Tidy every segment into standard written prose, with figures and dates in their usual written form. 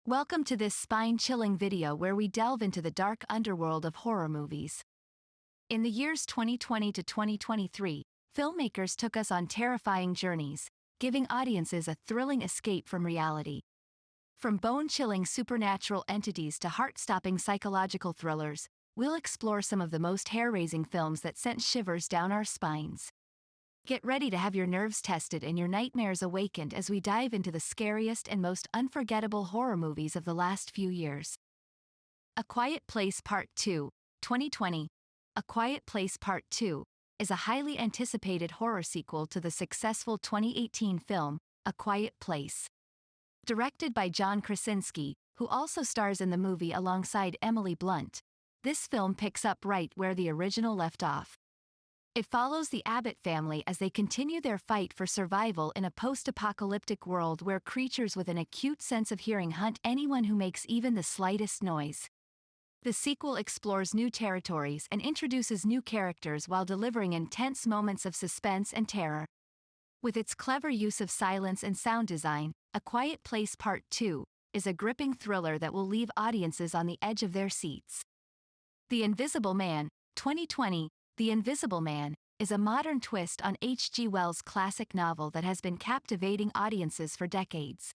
Welcome to this spine-chilling video where we delve into the dark underworld of horror movies. In the years 2020 to 2023, filmmakers took us on terrifying journeys, giving audiences a thrilling escape from reality. From bone-chilling supernatural entities to heart-stopping psychological thrillers, we'll explore some of the most hair-raising films that sent shivers down our spines. Get ready to have your nerves tested and your nightmares awakened as we dive into the scariest and most unforgettable horror movies of the last few years. A Quiet Place Part 2, 2020. A Quiet Place Part 2 is a highly anticipated horror sequel to the successful 2018 film, A Quiet Place. Directed by John Krasinski, who also stars in the movie alongside Emily Blunt, this film picks up right where the original left off. It follows the Abbott family as they continue their fight for survival in a post-apocalyptic world where creatures with an acute sense of hearing hunt anyone who makes even the slightest noise. The sequel explores new territories and introduces new characters while delivering intense moments of suspense and terror. With its clever use of silence and sound design, A Quiet Place Part 2 is a gripping thriller that will leave audiences on the edge of their seats. The Invisible Man, 2020. The Invisible Man is a modern twist on H.G. Wells' classic novel that has been captivating audiences for decades.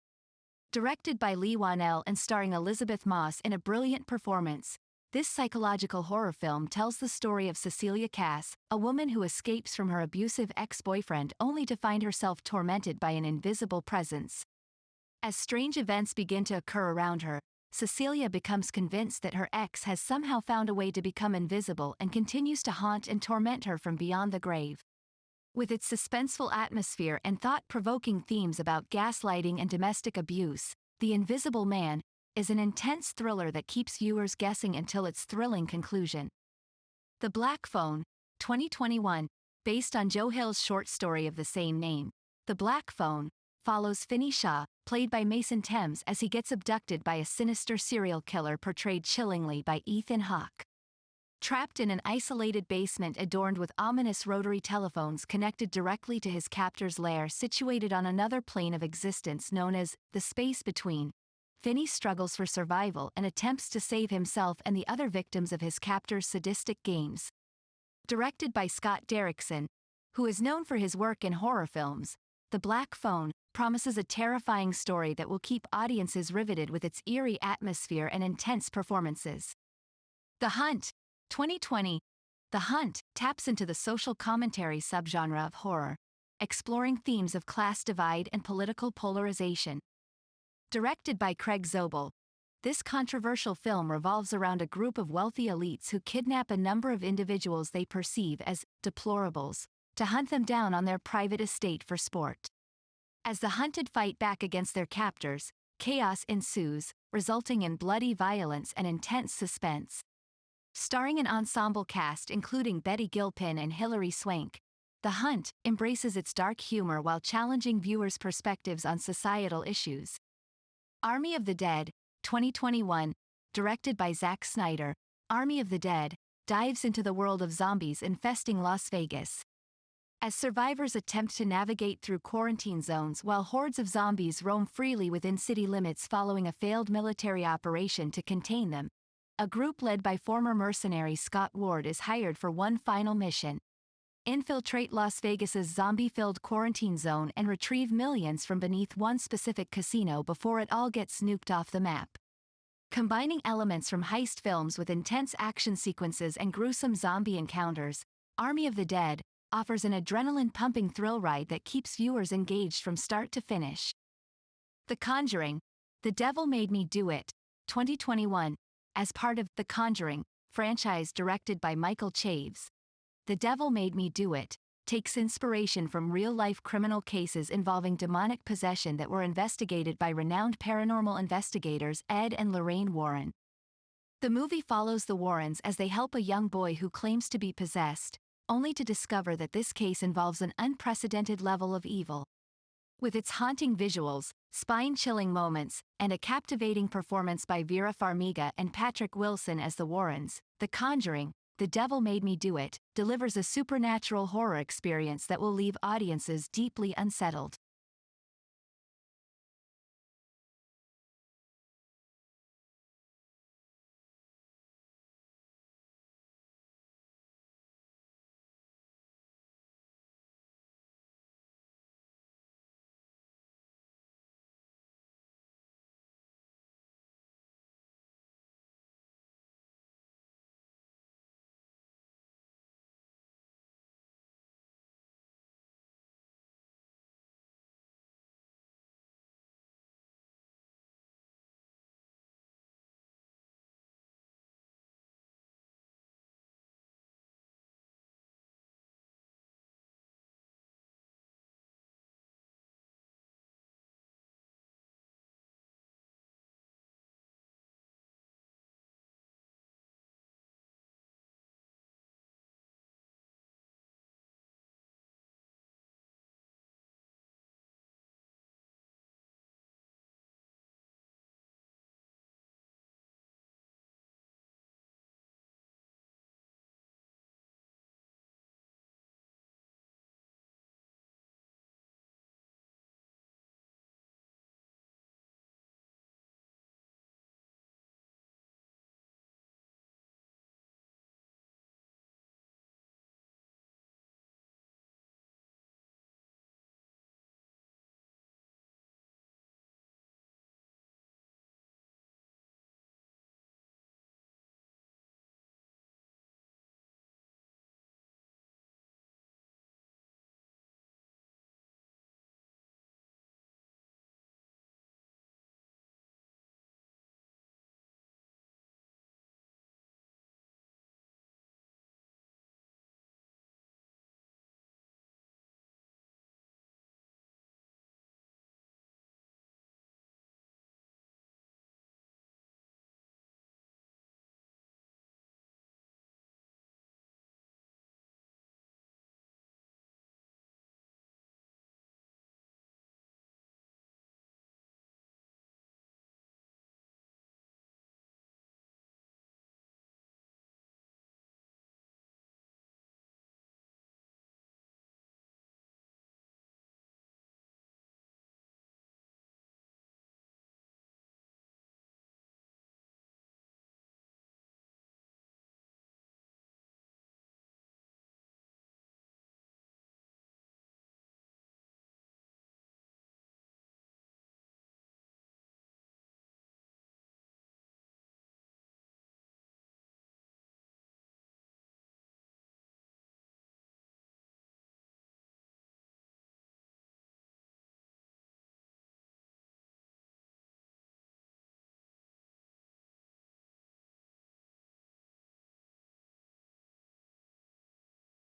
Directed by Leigh Whannell and starring Elizabeth Moss in a brilliant performance, this psychological horror film tells the story of Cecilia Cass, a woman who escapes from her abusive ex-boyfriend only to find herself tormented by an invisible presence. As strange events begin to occur around her, Cecilia becomes convinced that her ex has somehow found a way to become invisible and continues to haunt and torment her from beyond the grave. With its suspenseful atmosphere and thought-provoking themes about gaslighting and domestic abuse, The Invisible Man is an intense thriller that keeps viewers guessing until its thrilling conclusion. The Black Phone, 2021, based on Joe Hill's short story of the same name, The Black Phone follows Finney Shaw, played by Mason Thames, as he gets abducted by a sinister serial killer portrayed chillingly by Ethan Hawke. Trapped in an isolated basement adorned with ominous rotary telephones connected directly to his captor's lair situated on another plane of existence known as the space between, Finney struggles for survival and attempts to save himself and the other victims of his captor's sadistic games. Directed by Scott Derrickson, who is known for his work in horror films, The Black Phone promises a terrifying story that will keep audiences riveted with its eerie atmosphere and intense performances. The Hunt, 2020. The Hunt taps into the social commentary subgenre of horror, exploring themes of class divide and political polarization. Directed by Craig Zobel, this controversial film revolves around a group of wealthy elites who kidnap a number of individuals they perceive as deplorables, to hunt them down on their private estate for sport. As the hunted fight back against their captors, chaos ensues, resulting in bloody violence and intense suspense. Starring an ensemble cast including Betty Gilpin and Hilary Swank, The Hunt embraces its dark humor while challenging viewers' perspectives on societal issues. Army of the Dead, 2021, directed by Zack Snyder, Army of the Dead dives into the world of zombies infesting Las Vegas. As survivors attempt to navigate through quarantine zones while hordes of zombies roam freely within city limits following a failed military operation to contain them, a group led by former mercenary Scott Ward is hired for one final mission: infiltrate Las Vegas's zombie-filled quarantine zone and retrieve millions from beneath one specific casino before it all gets nuked off the map. Combining elements from heist films with intense action sequences and gruesome zombie encounters, Army of the Dead offers an adrenaline-pumping thrill ride that keeps viewers engaged from start to finish. The Conjuring, The Devil Made Me Do It, 2021, as part of The Conjuring franchise directed by Michael Chaves. The Devil Made Me Do It takes inspiration from real-life criminal cases involving demonic possession that were investigated by renowned paranormal investigators Ed and Lorraine Warren. The movie follows the Warrens as they help a young boy who claims to be possessed, only to discover that this case involves an unprecedented level of evil. With its haunting visuals, spine-chilling moments, and a captivating performance by Vera Farmiga and Patrick Wilson as the Warrens, The Conjuring, The Devil Made Me Do It delivers a supernatural horror experience that will leave audiences deeply unsettled.